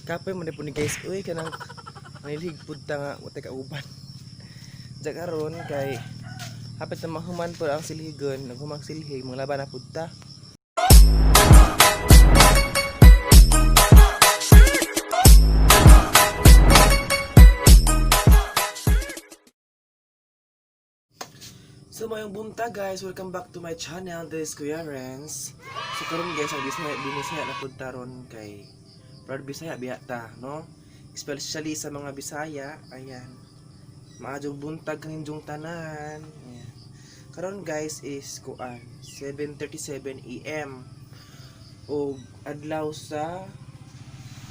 Kapoy man po ni guys, uy kanang manilhig pud ta nga wa tay kauban. Ja karon kay hapit na mahuman po ang silhigon, naghumang silhig mga laban na pud ta. So mayong bunta guys, welcome back to my channel. This is Kuya Renz. So karon guys, ang Bisaya na pud taron kay proud Bisaya biya ta, no? Especially sa mga Bisaya, ayan. Maadjong buntag kaninjong tanan. Ayan. Karon guys is kuan 7:37 AM o adlaw sa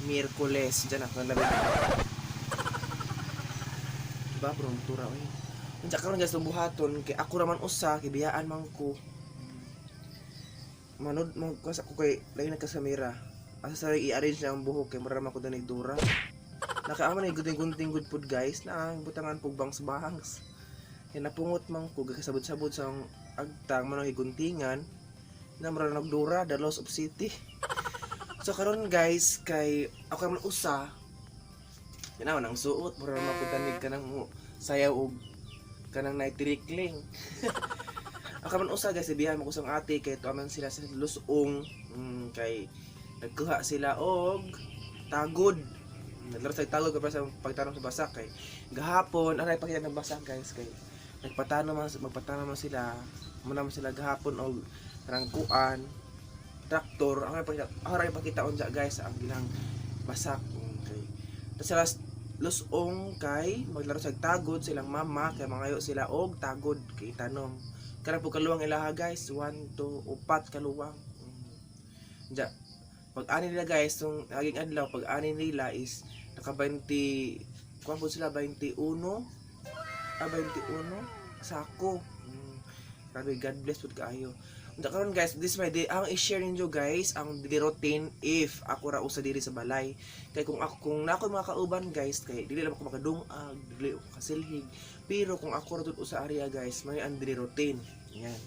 Miyerkules diyan ako labi. Diba bro, tura oy. Unsa karon guys buhaton kay ako raman usa kay biyaan man ko. Manood mo ko kay lagi nagkasamira. Asa sa i-arrange lang ang buhok kay marama ko danay dura. Nakaama na gunting good food guys na ang butangan pug bangs. Kay napungot man ko kasabot-sabot sa agtang manong higuntingan na mara nagdura the loss of city. So karon guys kay ako man usa. Yan nang suot marama ko danig kanang sayaw og kanang night trickling. Ako man usa guys ibihan mo ko sang ate kay tuaman sila sa lusong kay nagkuha sila og tagod. Naglaro sa tagod kapag sa pagtanong sa basak kay gahapon aray pakita ng basak guys kay magpatano man sila muna man sila gahapon og rangkuan traktor aray pakita unsa guys ang gilang basak kay sa lusong kay maglaro sa tagod silang mama kay mangayo sila og tagod kay tanom karang po kaluwang ilaha guys 1 2 4 kaluwang ja pag ani nila guys tong aging adlaw pag ani nila is naka 20 kuan po sila 21 sako grabe God bless pud kaayo. Unta karon guys, this my day ang i-share ninyo guys ang daily routine if ako ra usa diri sa balay. Kay kung nako mga kauban guys kay dili lang ako makadungag, dili ako kasilhig. Pero kung ako ra tud usa area guys, may ang daily routine. Yan.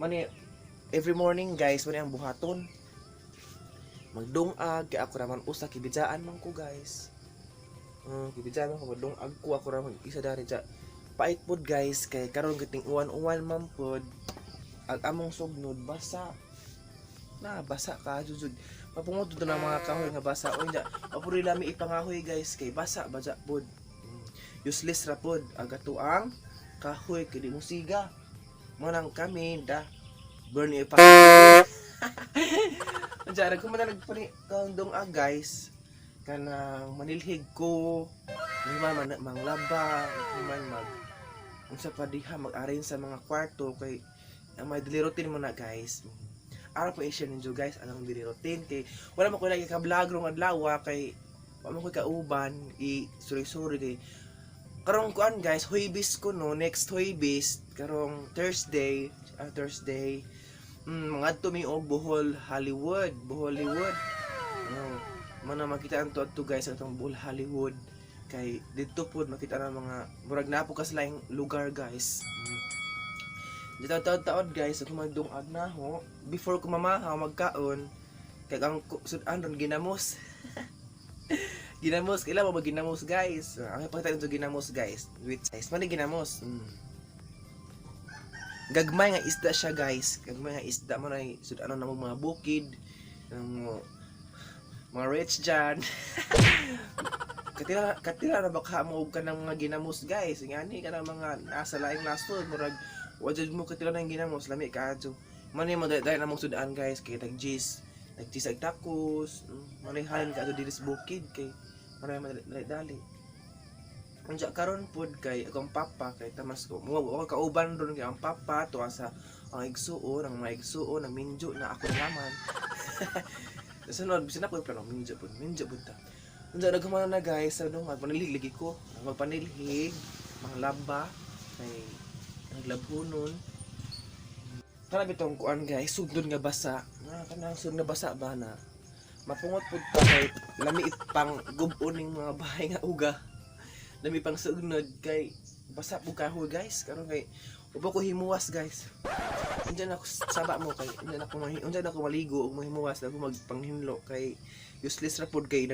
Mani every morning guys, mani ang buhaton. Magdungag kay ako ra man usa kibijaan man ko guys. Kibijaan man ko magdungag ko ako ra man isa dari ja. Pait pod guys kay karon giting uwan-uwan man pod. Ang among sugnod basa na basa ka jud mapungot to na mga kahoy nga basa o nya mapuri lami ipangahoy guys kay basa baja pod useless ra pod agato ang kahoy kay di mo siga mo nang kami da burn ipa unsa ko man nagpani kaundong guys kanang manilhig ko man manglaba man mag unsa pa diha mag-arrange sa mga kwarto kay ang may daily routine mo na guys. Ara po i-share ninyo guys ang daily routine kay wala mo ko lagi ka vlog rong adlaw kay wala mo ko kauban i-suri kay karong kuan guys Huwebes ko no next Huwebes karong Thursday mangadto mi og Bohol Hollywood mana makita ang to guys atong Bohol Hollywood kay dito pod makita na mga murag na po kas laing lugar guys. Dito taon guys ako magdungag na ho before ko mamahaw magkaon kay ang sudan ron ginamos. Ginamos kailan mo ginamos guys. Ang pagtaon to ginamos guys with size man ginamos. Gagmay nga isda siya guys. Gagmay nga isda mo na sudan na mo mga bukid mga rich dyan. Katira na baka mo ka ng mga ginamos guys. Ngani ka ng mga nasa laing nasod murag wajud mo katila nang ginamos lami kaadto. Mani mo dai na mong sudan guys kay tagjis ag takos. Mani halin ka diri sa bukid kay maray madali. Unsa karon pod kay akong papa kay tamas ko. Mo kauban ron kay ang papa tuwa sa ang igsuon, ang mga igsuon, ang minjo na ako naman. Sunod bisan ako plano minjo pod ta. Unsa nagkamana na guys sa dong panilhig lagi ko. Magpanilhig, mga laba kay naglabhunon. Kana bitong kuan guys, sugdon nga basa. Kanang sugdon nga basa ba na. Mapungot pud pa kay lami pang gub-on ning mga bahay nga uga. Lami pang sugnod kay basa pud kahoy guys. Karon kay ubo ko himuwas guys. Undian ako saba mo kay undian ako maligo ug mahimuwas ako magpanghinlo kay useless ra pud kay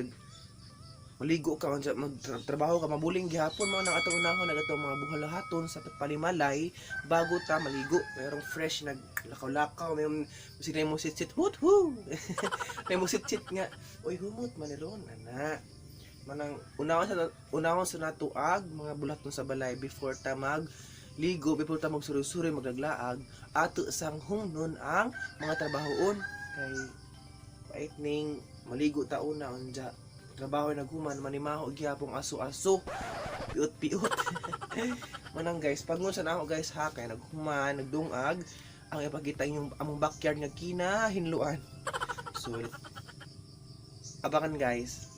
maligo ka magtrabaho ka mabuling gihapon mo nang atong unahon nagatong mga buhalahaton sa palimalay bago ta maligo merong fresh naglakaw-lakaw may sige mo sit hut hu may mo sit nga oy humot maniron ana manang unahon sa natuag mga bulat sa balay before ta ligo before ta magsuri-suri maglaglaag ato sang humnon ang mga trabahoon kay pait ning maligo ta una unja trabaho naghuman manimaho gyapong aso-aso piot-piot manang guys pagngon sa nako guys ha kay naghuman nagdungag ang ipakita yung among backyard nga kinahinluan so abangan guys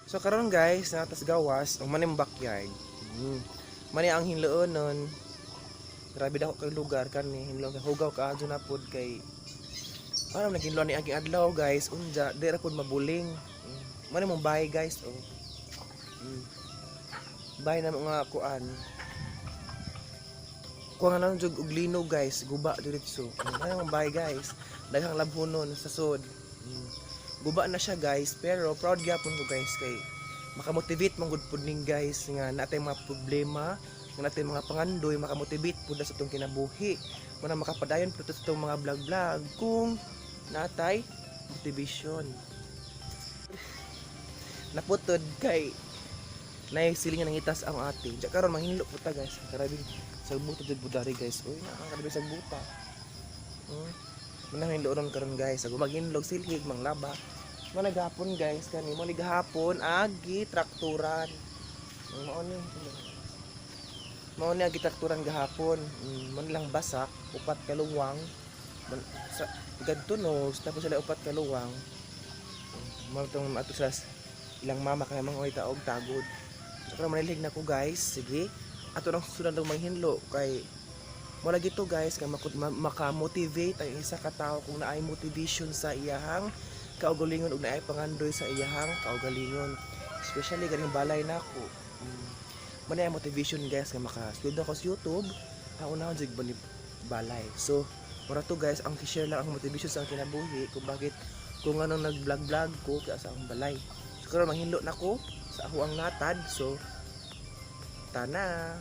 so karon guys natas gawas ang maning backyard mani ang hinluon nun grabe daw kay lugar kani hinluon kay hugaw ka adto na pod kay alam naghinluan ni aking adlaw guys unja dira pod mabuling mani mong bahay guys bahay na mga kuan kuha nga nang jug og lino guys guba diretso mani mong bahay guys daghang labhonon sa sod guba na siya guys pero proud gyapon ko guys kay makamotivate man gud pud ning guys nga natay mga problema nga natay mga pangandoy makamotivate pud sa tong kinabuhi man makapadayon pud sa tong mga vlog kung natay motivation naputod kay nay silingan ng itas ang ate diya karon manghinlo po ta guys karabing sagbuta jud budari guys oy nakakarabi sagbuta mananghinlo ron karon guys ag maghinlog silhig manglaba managapon guys kani mo gahapon agi trakturan mao ni agi trakturan gahapon man lang basak upat ka luwang sa gadto no tapos sila upat ka luwang mo tong ato sa ilang mama kay mga oy taog tagod so karon manilig na ko guys sige ato nang susunod ng manghinlo kay mo lagi to guys kay maka-motivate ang isa ka tawo kung naay motivation sa iyahang kaugalingon ug naay pangandoy sa iyahang kaugalingon especially ganing balay nako man ay motivation guys kay maka-upload ako sa YouTube ang unahon jig balay so mura to guys ang share lang ang motivation sa kinabuhi kung bakit kung anong nag-vlog ko kaya sa akong balay karon manghinlo na ko sa ako ang natad so tana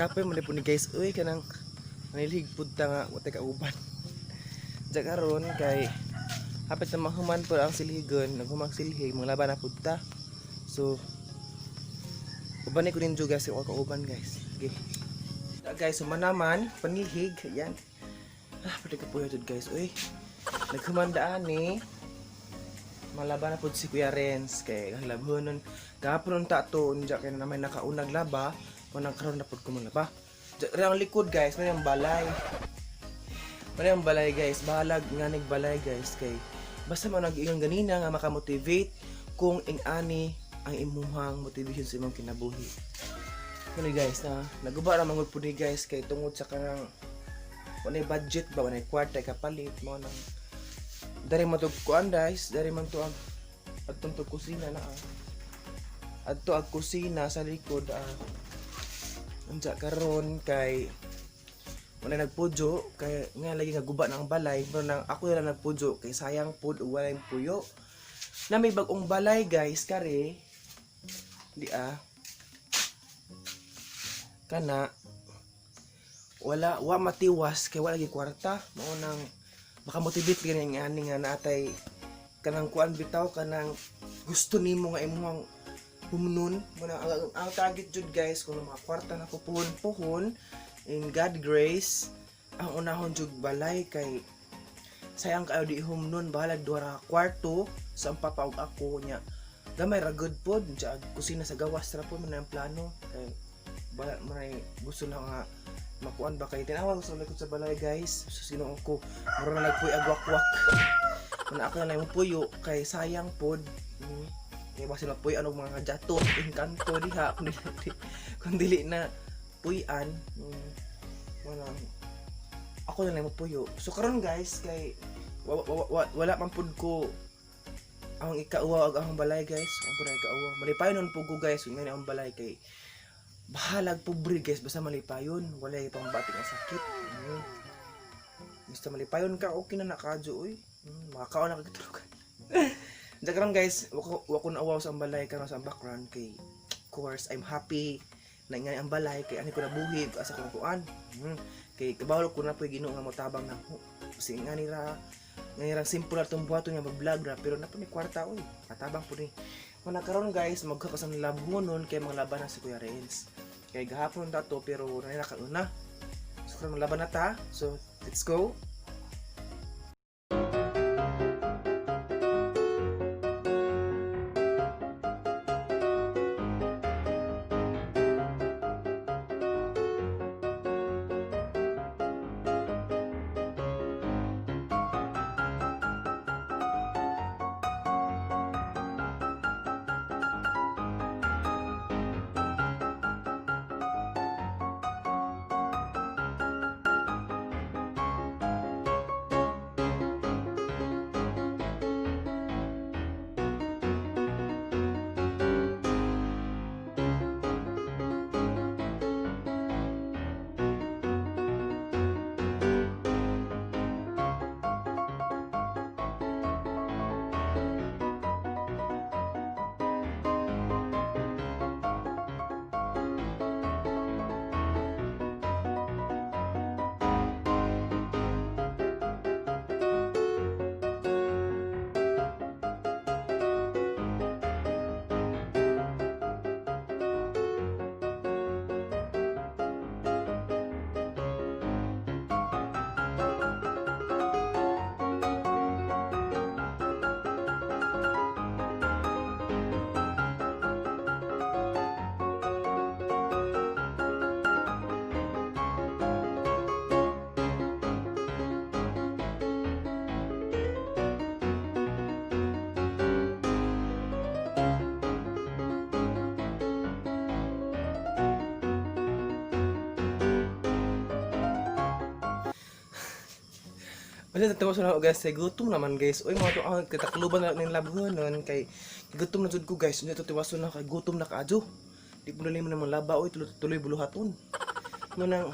Kapoy man po ni guys, uy kanang nilhig pud ta nga watay kauban. Ja karon kay hapit na mahuman po ang silhigon, naghumang silhig, mga laban na pud ta. So uban ko din guys, yung kauban guys. Okay. Guys, sumanaman, panilhig, yan. Pwede ka po yun guys, uy. Naghumandaan ni malaban na po si Kuya Renz kay labhonon gahapon ta to unja kay na may nakaunag laba kunang karon na pud ko malaba. Ang likod guys, may ang balay. May ang balay guys, bahalag nga nig balay guys kay basta man nag-ingon ganina nga makamotivate kung ing-ani ang imuhang motivation sa imong kinabuhi. Kani guys na naguba ra mangud pud ni guys kay tungod sa kanang walay budget ba walay kwarta kapalit mo nang dari man to kuan guys, dari man to ang adtong to kusina na adto ang kusina sa likod unsa karon kay wala nagpudyo kay nga lagi nga guba na ang balay pero nang ako na nagpudyo kay sayang pud ug walay puyo na may bag-ong balay guys kare di kana wa matiwas kay wala gi kwarta mao nang makamotivate gani nga ani nga natay kanang kuan bitaw kanang gusto nimo nga imong humnon muna ang target jud guys kung mga kwarta na pupuhon in God grace ang unahon jud balay kay sayang kayo di humnon bahalag duha kwarto sa papaog ako nya gamay ra good pod sa kusina sa gawas ra po man ang plano kay bala man gusto na nga makuan ba kay tinawag sa likod sa balay guys so sino ako mura na nagpuy agwak-wak na ako na yung puyo kay sayang pod kay basi magpuy anong mga jato engkanto diha kung dili na puyan wala ako na lang puyo so karon guys kay wala man pud ko ang ikauwa ag ang balay guys ang pud ikauwa malipayon po ko guys nga ang balay kay bahalag pobre guys basta malipayon walay pang batik nga sakit basta malipayon ka okay na nakadyo oy makakaon na kagitulugan dagran guys wako na awaw sa balay karon sa background kay of course I'm happy na nga ang balay kay ani ko nabuhig asa ko kuan kay kabawlo ko na poy Ginoo nga motabang na kasi nga nira simple ra tong buhaton nga mag-vlog ra pero napo ni kwarta oy katabang pud ni mana karon guys magkakasang labhonon kay mga laban na si Kuya Renz kay gahapon dato pero nakauna so karon laban na ta so let's go. Kasi natawa sa ako guys, kay gutom naman guys. Uy mga to, katakluban na ng labhonon kay gutom na jud ko guys. Unya to tiwason na kay gutom na kaadyo. Di po dali mo naman laba oy tuloy buluhaton. Mo nang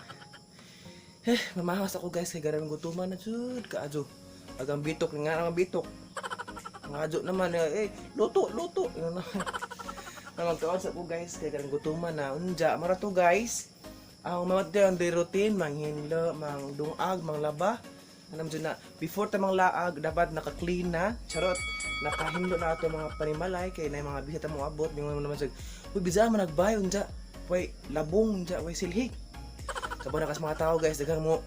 mamahas ako guys kay garang gutuman na jud kaadyo. Agang bitok nga ang bitok. Ngadyo naman luto. Naman kaon sa ko guys kay garang gutuman na unja mara to guys. Ang mga tayo ang day routine, manghinlo, mang dungag, mang laba. Anam dyan na, before tamang laag, dapat naka-clean na. Charot, nakahinlo na ato mga panimalay, kaya na yung mga bisita mo abot. Yung mga naman siya, uy, bisa mo nagbayon dyan. Way, labong dyan, way silhig. Kapag nakas mga tao guys, dagang mo,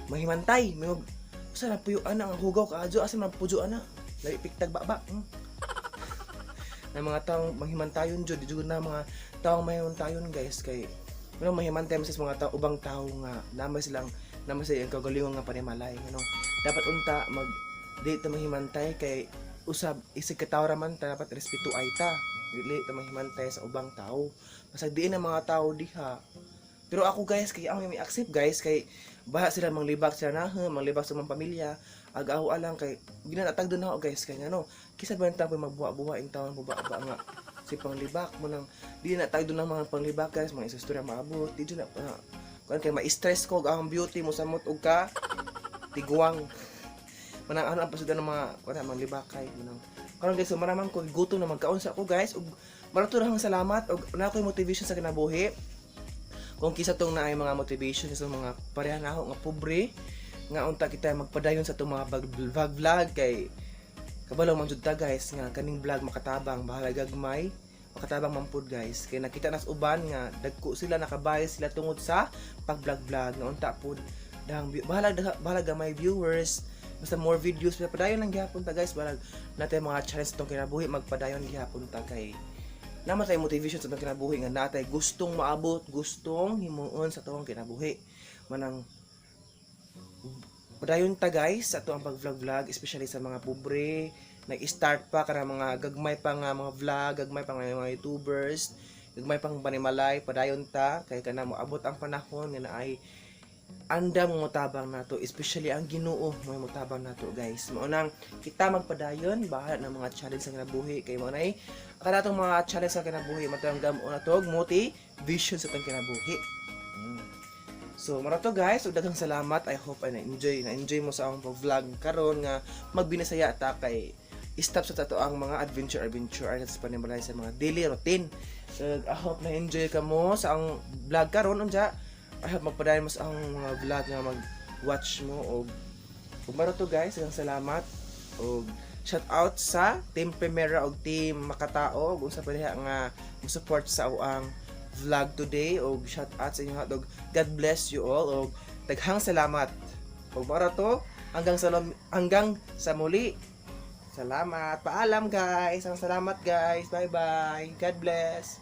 mahimantay. May asa na puyo ana ang hugaw kaadyo, asa na puyo ana. Lagi piktag baba. Na mga taong mahimantayon jud, di jud na mga taong mahimantayon guys, kay ano mahimantay sa mga tao, ubang tao nga naman silang naman sa ang kagalingon nga panimalay, ano. Dapat unta mag di ta mahimantay kay usab isig ka tawo raman ta dapat respeto ay ta. Dili ta mahimantay sa ubang tao. Basag diin ang mga tao diha. Pero ako guys, kay ako may accept guys, kay baha sila manglibak sila na, manglibak sa mga pamilya. Agaw alang kay ginatag doon ako guys, kay ano, kisa ba ta magbuha-buha in taon buba-ba nga si panglibak mo nang di na tag doon ng mga panglibak guys, mga istorya maabot, di na kan kay ma-stress ko ang beauty mo samot og ka tiguang. Manang ano ang pasudan ng mga kuan mga libakay manang. Karon guys, so maramang ko gutom na magkaon sa ako guys, ug marato rahang salamat og na ko motivation sa kinabuhi. Kung kisa tong naay mga motivation sa mga pareha na ako nga pobre nga unta kita magpadayon sa itong mga vlog kay kabalo man jud ta guys nga kaning vlog makatabang bahala gagmay makatabang man pud guys kay nakita nas uban nga dagko sila nakabayad sila tungod sa pag-vlog nga unta pud dang bahala gamay viewers basta more videos padayon lang gihapon ta guys balag natay mga challenge tong kinabuhi magpadayon gihapon ta kay naman tayo motivation sa itong kinabuhi nga natay gustong maabot gustong himuon sa itong kinabuhi manang padayon ta guys sa ato ang pag-vlog especially sa mga pobre nag-start pa kana mga gagmay pa nga mga vlog gagmay pa nga mga YouTubers gagmay pang panimalay padayon ta kay kana mo abot ang panahon nga naay andam mo tabang nato especially ang Ginoo may motabang nato guys mao nang kita magpadayon bahala ng mga challenge sa kinabuhi kay mo nay kanatong mga challenge sa kinabuhi matanggam o natog motivation sa tong kinabuhi. So, marato guys, ug daghang salamat. I hope ay na-enjoy mo sa akong pag-vlog karon nga magbinasaya ta kay stop sa tato ang mga adventure ay sa panimalay sa mga daily routine. So, I hope na-enjoy ka mo sa ang vlog karon unja. I hope magpadayon mo sa ang mga vlog nga mag-watch mo og marato guys, daghang salamat. Og shout out sa Team Primera og Team Makatao ug unsa pa diha nga mo-support sa ang vlog today og shout out sa inyo og God bless you all og daghang salamat og para to hanggang sa muli. Salamat, paalam guys, salamat guys, bye bye, God bless.